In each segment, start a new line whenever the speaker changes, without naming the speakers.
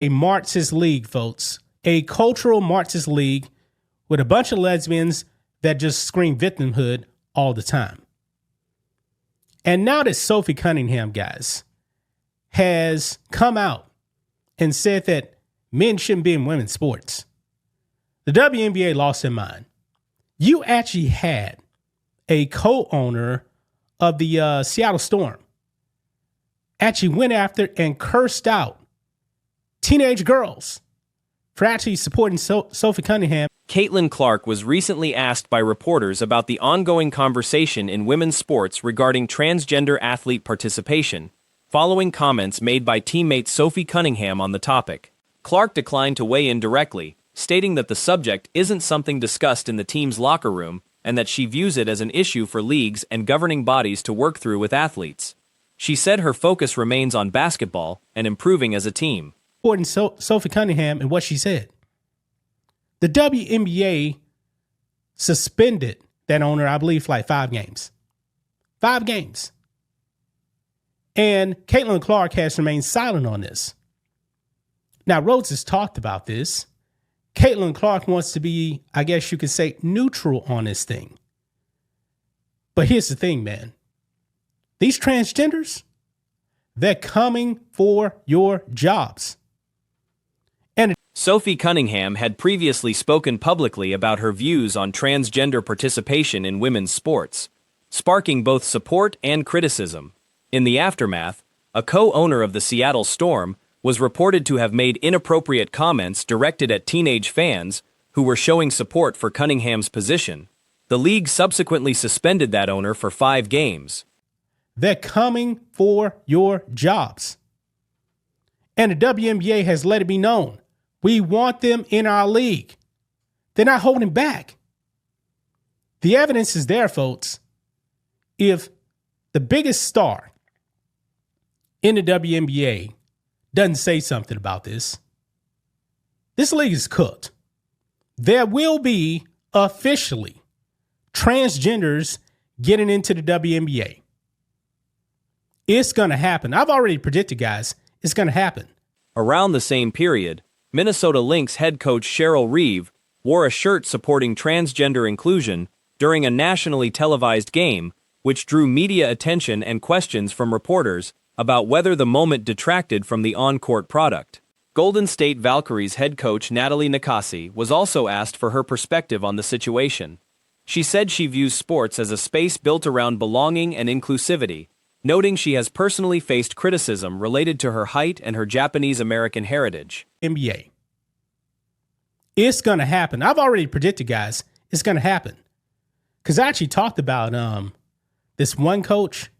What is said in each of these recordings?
A Marxist league, folks. A cultural Marxist league with a bunch of lesbians that just scream victimhood all the time. And now that Sophie Cunningham, guys, has come out and said that men shouldn't be in women's sports, the WNBA lost their mind. You actually had a co-owner of the Seattle Storm actually went after and cursed out teenage girls for actually supporting Sophie Cunningham.
Caitlin Clark was recently asked by reporters about the ongoing conversation in women's sports regarding transgender athlete participation, following comments made by teammate Sophie Cunningham on the topic. Clark declined to weigh in directly, stating that the subject isn't something discussed in the team's locker room and that she views it as an issue for leagues and governing bodies to work through with athletes. She said her focus remains on basketball and improving as a team.
Supporting Sophie Cunningham and what she said. The WNBA suspended that owner, I believe, for like 5 games. 5 games. And Caitlin Clark has remained silent on this. Now, Rhodes has talked about this. Caitlin Clark wants to be, I guess you could say, neutral on this thing. But here's the thing, man. These transgenders, they're coming for your jobs. And
Sophie Cunningham had previously spoken publicly about her views on transgender participation in women's sports, sparking both support and criticism. In the aftermath, a co-owner of the Seattle Storm was reported to have made inappropriate comments directed at teenage fans who were showing support for Cunningham's position. The league subsequently suspended that owner for 5 games.
They're coming for your jobs. And the WNBA has let it be known. We want them in our league. They're not holding back. The evidence is there, folks. If the biggest star in the WNBA doesn't say something about this league is cooked. There will be officially transgenders getting into the WNBA. It's going to happen. I've already predicted, guys, it's going to happen.
Around the same period, Minnesota Lynx head coach Cheryl Reeve wore a shirt supporting transgender inclusion during a nationally televised game, which drew media attention and questions from reporters about whether the moment detracted from the on-court product. Golden State Valkyries head coach Natalie Nakasi was also asked for her perspective on the situation. She said she views sports as a space built around belonging and inclusivity, noting she has personally faced criticism related to her height and her Japanese-American heritage.
NBA. It's going to happen. I've already predicted, guys, it's going to happen. Because I actually talked about this one coach.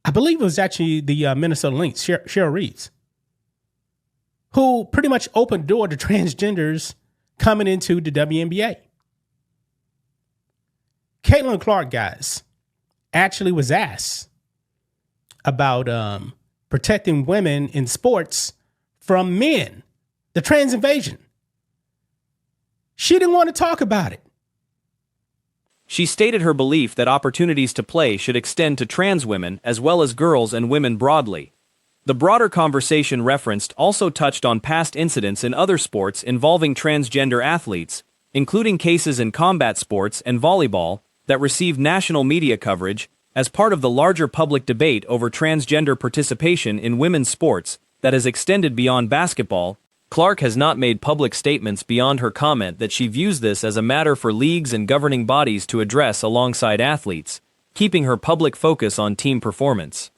I believe it was actually the Minnesota Lynx, Cheryl Reeves, who pretty much opened the door to transgenders coming into the WNBA. Caitlin Clark, guys, actually was asked about protecting women in sports from men, the trans invasion. She didn't want to talk about it.
She stated her belief that opportunities to play should extend to trans women as well as girls and women broadly. The broader conversation referenced also touched on past incidents in other sports involving transgender athletes, including cases in combat sports and volleyball that received national media coverage as part of the larger public debate over transgender participation in women's sports that has extended beyond basketball. Clark has not made public statements beyond her comment that she views this as a matter for leagues and governing bodies to address alongside athletes, keeping her public focus on team performance.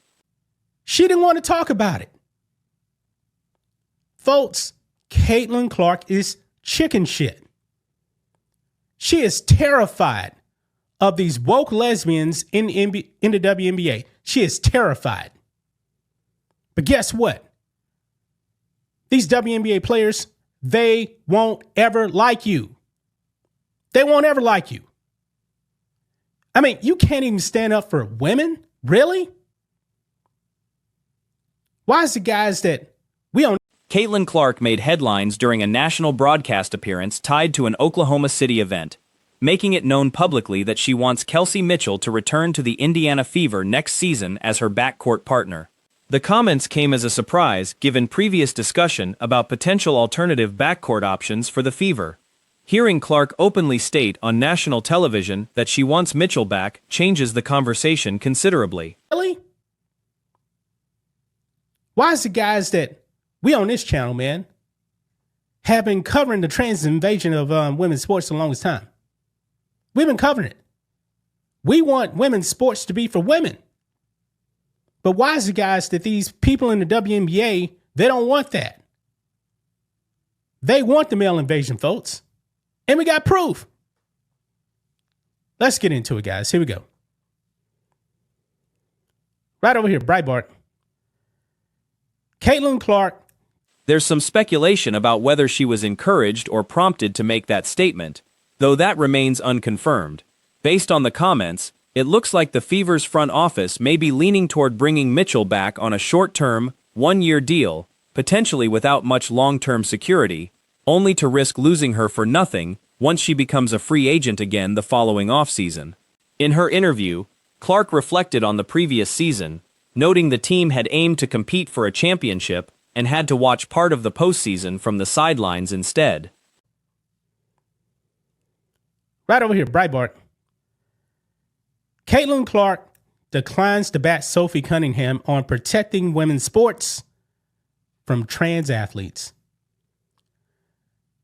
She didn't want to talk about it. Folks, Caitlin Clark is chicken shit. She is terrified of these woke lesbians in the WNBA. She is terrified. But guess what? These WNBA players, they won't ever like you. They won't ever like you. I mean, you can't even stand up for women? Really? Why is the guys that we don't...
Caitlin Clark made headlines during a national broadcast appearance tied to an Oklahoma City event, making it known publicly that she wants Kelsey Mitchell to return to the Indiana Fever next season as her backcourt partner. The comments came as a surprise given previous discussion about potential alternative backcourt options for the Fever. Hearing Clark openly state on national television that she wants Mitchell back changes the conversation considerably.
Really? Why is the guys that we on this channel, man, have been covering the trans invasion of women's sports the longest time? We've been covering it. We want women's sports to be for women. But why is it, guys, that these people in the WNBA, they don't want that? They want the male invasion, folks. And we got proof. Let's get into it, guys. Here we go. Right over here, Breitbart. Caitlin Clark.
There's some speculation about whether she was encouraged or prompted to make that statement, though that remains unconfirmed. Based on the comments, it looks like the Fever's front office may be leaning toward bringing Mitchell back on a short-term, one-year deal, potentially without much long-term security, only to risk losing her for nothing once she becomes a free agent again the following offseason. In her interview, Clark reflected on the previous season, noting the team had aimed to compete for a championship and had to watch part of the postseason from the sidelines instead.
Right over here, Breitbart. Caitlin Clark declines to bat Sophie Cunningham on protecting women's sports from trans athletes.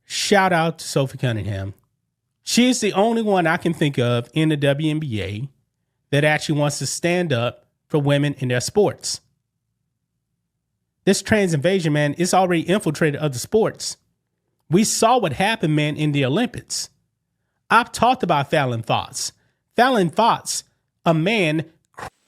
Shout out to Sophie Cunningham. She is the only one I can think of in the WNBA that actually wants to stand up for women in their sports. This trans invasion, man, is already infiltrated other sports. We saw what happened, man, in the Olympics. I've talked about Fallon Fox. Fallon Fox, a man.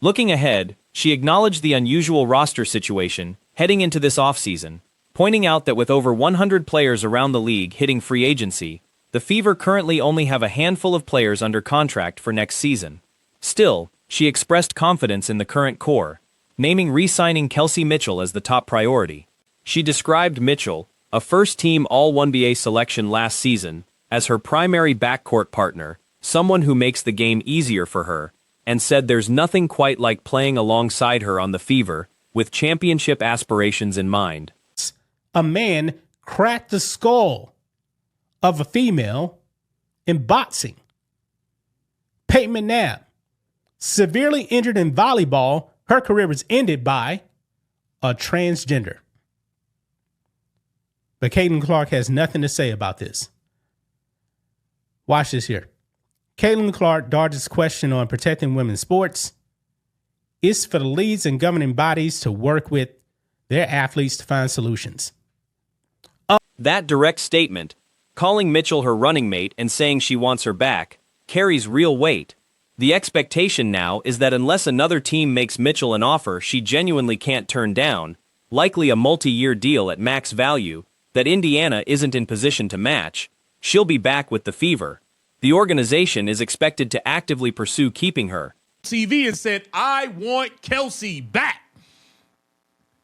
Looking ahead, she acknowledged the unusual roster situation heading into this offseason, pointing out that with over 100 players around the league hitting free agency, the Fever currently only have a handful of players under contract for next season. Still, she expressed confidence in the current core, naming re-signing Kelsey Mitchell as the top priority. She described Mitchell, a first-team All-1BA selection last season, as her primary backcourt partner, someone who makes the game easier for her, and said there's nothing quite like playing alongside her on the Fever, with championship aspirations in mind.
A man cracked the skull of a female in boxing. Peyton McNabb, severely injured in volleyball, her career was ended by a transgender. But Caitlin Clark has nothing to say about this. Watch this here. Caitlin Clark dodges question on protecting women's sports. It's for the leagues and governing bodies to work with their athletes to find solutions.
That direct statement, calling Mitchell her running mate and saying she wants her back, carries real weight. The expectation now is that unless another team makes Mitchell an offer she genuinely can't turn down, likely a multi-year deal at max value, that Indiana isn't in position to match, she'll be back with the Fever. The organization is expected to actively pursue keeping her.
TV and said, I want Kelsey back.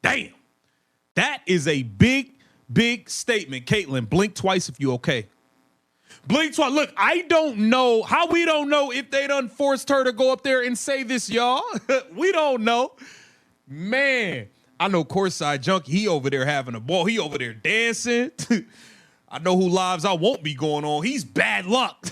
Damn. That is a big statement. Caitlin, blink twice if you okay. Blink twice. Look, I don't know how we don't know if they done forced her to go up there and say this, y'all. We don't know. Man, I know Courtside Junkie, he over there having a ball. He over there dancing. I know who lives I won't be going on. He's bad luck.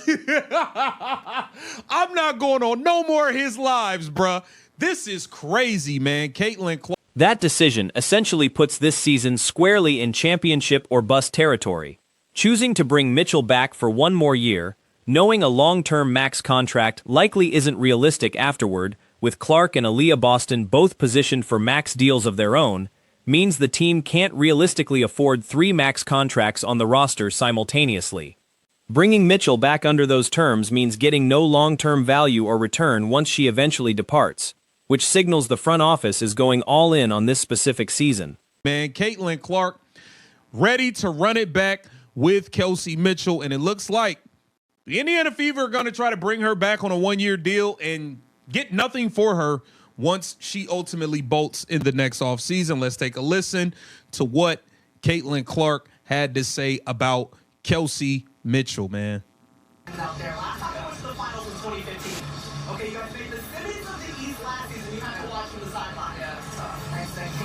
I'm not going on no more of his lives, bruh. This is crazy, man. Caitlin Clark.
That decision essentially puts this season squarely in championship or bust territory. Choosing to bring Mitchell back for one more year, knowing a long-term max contract likely isn't realistic afterward, with Clark and Aaliyah Boston both positioned for max deals of their own, means the team can't realistically afford 3 max contracts on the roster simultaneously. Bringing Mitchell back under those terms means getting no long-term value or return once she eventually departs, which signals the front office is going all in on this specific season.
Man, Caitlin Clark ready to run it back with Kelsey Mitchell, and it looks like the Indiana Fever are going to try to bring her back on a one-year deal and get nothing for her once she ultimately bolts in the next offseason. Let's take a listen to what Caitlin Clark had to say about Kelsey Mitchell, man.
Out there. Last time I went to the finals in 2015. Okay, you guys made the Simmons of the East last season. You had to watch from the sideline. Yeah, it's tough. Thanks.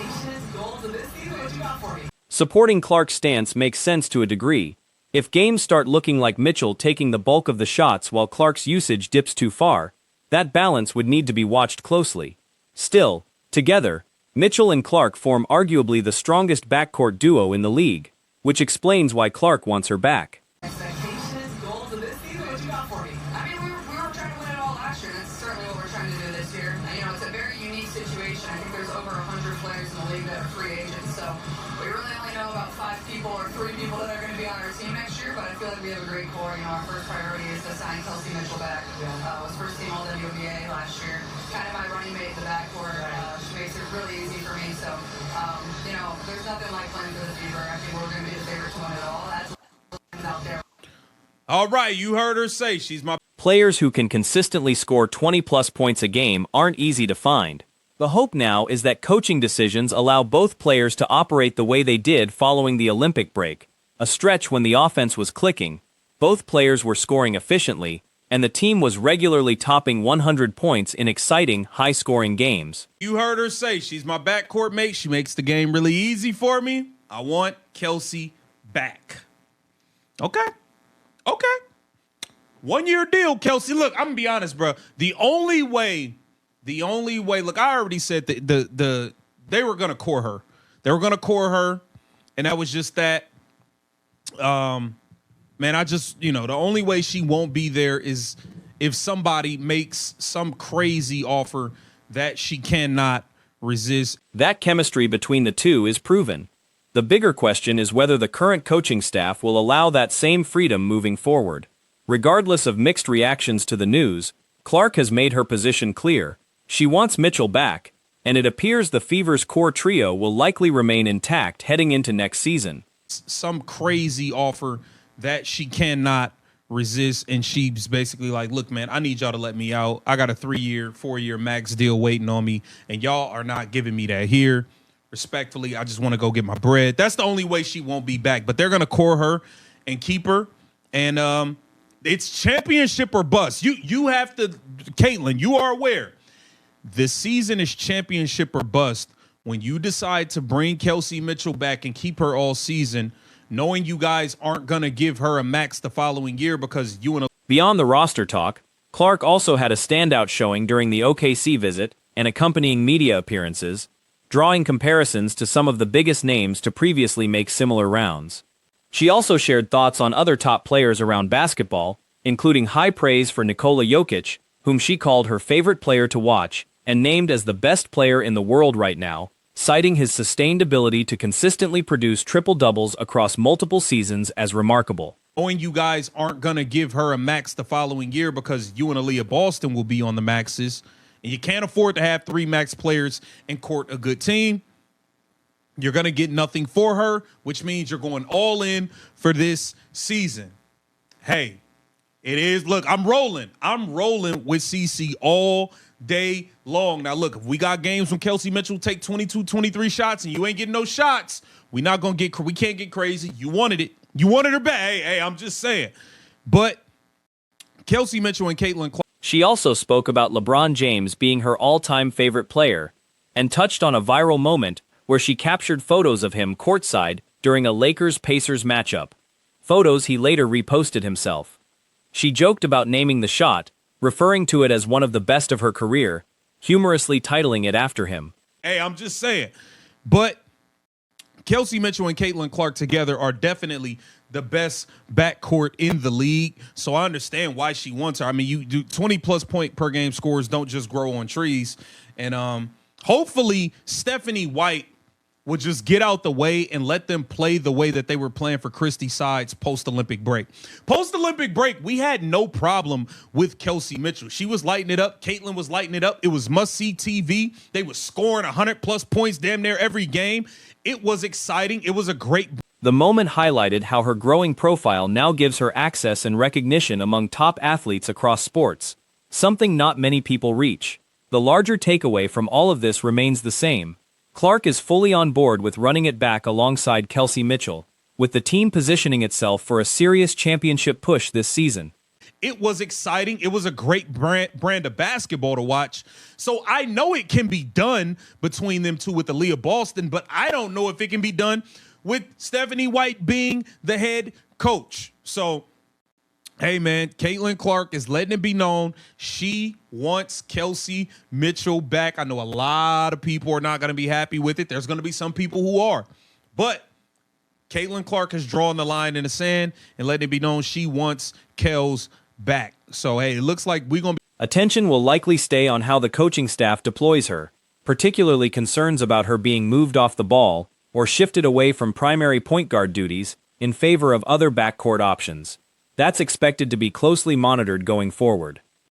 Supporting Clark's stance makes sense to a degree. If games start looking like Mitchell taking the bulk of the shots while Clark's usage dips too far, that balance would need to be watched closely. Still, together, Mitchell and Clark form arguably the strongest backcourt duo in the league, which explains why Clark wants her back.
Expectations, goals of this season, what you got for me? I mean, we were trying to win it all last year. That's certainly what we're trying to do this year. You know, it's a very unique situation. I think there's over 100 players in the league that are free agents, so we really only know about 5 people or 3 people that are going to be on our team next year, but I feel like we have a great core. You know, our first priority is to sign Kelsey Mitchell back. Was first team All-WNBA last year. Kind of my running mate in the backcourt. She makes it really easy for me, so, you know, there's nothing like playing for the Fever. I think we're going to be the favorite to win it all. That's out there.
All right, you heard her say she's my...
Players who can consistently score 20-plus points a game aren't easy to find. The hope now is that coaching decisions allow both players to operate the way they did following the Olympic break, a stretch when the offense was clicking, both players were scoring efficiently, and the team was regularly topping 100 points in exciting, high-scoring games.
You heard her say she's my backcourt mate. She makes the game really easy for me. I want Kelsey back. Okay. 1-year deal, Kelsey. Look, I'm gonna be honest, bro. The only way, look, I already said they were gonna core her. They were gonna core her, and that was just that. Man, I just, the only way she won't be there is if somebody makes some crazy offer that she cannot resist.
That chemistry between the two is proven. The bigger question is whether the current coaching staff will allow that same freedom moving forward. Regardless of mixed reactions to the news, Clark has made her position clear. She wants Mitchell back, and it appears the Fever's core trio will likely remain intact heading into next season.
Some crazy offer that she cannot resist, and she's basically like, look, man, I need y'all to let me out. I got a 3-year, 4-year max deal waiting on me, and y'all are not giving me that here. Respectfully, I just want to go get my bread. That's the only way she won't be back, but they're going to core her and keep her, and it's championship or bust. You have to, Caitlin, you are aware, this season is championship or bust. When you decide to bring Kelsey Mitchell back and keep her all season, knowing you guys aren't going to give her a max the following year because you and...
Beyond the roster talk, Clark also had a standout showing during the OKC visit and accompanying media appearances, drawing comparisons to some of the biggest names to previously make similar rounds. She also shared thoughts on other top players around basketball, including high praise for Nikola Jokic, whom she called her favorite player to watch and named as the best player in the world right now, citing his sustained ability to consistently produce triple-doubles across multiple seasons as remarkable.
Knowing you guys aren't going to give her a max the following year because you and Aaliyah Boston will be on the maxes, and you can't afford to have 3 max players and court a good team, you're going to get nothing for her, which means you're going all in for this season. Hey, it is. Look, I'm rolling with CC all day long. Now, look, if we got games when Kelsey Mitchell take 22, 23 shots and you ain't getting no shots, we can't get crazy. You wanted it. You wanted her back. Hey, I'm just saying. But Kelsey Mitchell and Caitlin Clark.
She also spoke about LeBron James being her all-time favorite player and touched on a viral moment where she captured photos of him courtside during a Lakers-Pacers matchup, photos he later reposted himself. She joked about naming the shot, referring to it as one of the best of her career, humorously titling it after him.
Hey, I'm just saying. But Kelsey Mitchell and Caitlin Clark together are definitely the best backcourt in the league. So I understand why she wants her. I mean, you do 20-plus point per game scores don't just grow on trees. And hopefully Stephanie White would just get out the way and let them play the way that they were playing for Christy Sides post-Olympic break. Post-Olympic break, we had no problem with Kelsey Mitchell. She was lighting it up. Caitlin was lighting it up. It was must-see TV. They were scoring 100-plus points damn near every game. It was exciting. It was a great...
The moment highlighted how her growing profile now gives her access and recognition among top athletes across sports, something not many people reach. The larger takeaway from all of this remains the same. Clark is fully on board with running it back alongside Kelsey Mitchell, with the team positioning itself for a serious championship push this season.
It was exciting. It was a great brand of basketball to watch. So I know it can be done between them two with Aaliyah Boston, but I don't know if it can be done with Stephanie White being the head coach. So, hey, man, Caitlin Clark is letting it be known she wants Kelsey Mitchell back. I know a lot of people are not going to be happy with it. There's going to be some people who are. But Caitlin Clark has drawn the line in the sand and letting it be known she wants Kels back. So, hey, it looks like we're going to be.
Attention will likely stay on how the coaching staff deploys her, particularly concerns about her being moved off the ball or shifted away from primary point guard duties in favor of other backcourt options. That's expected to be closely monitored going forward.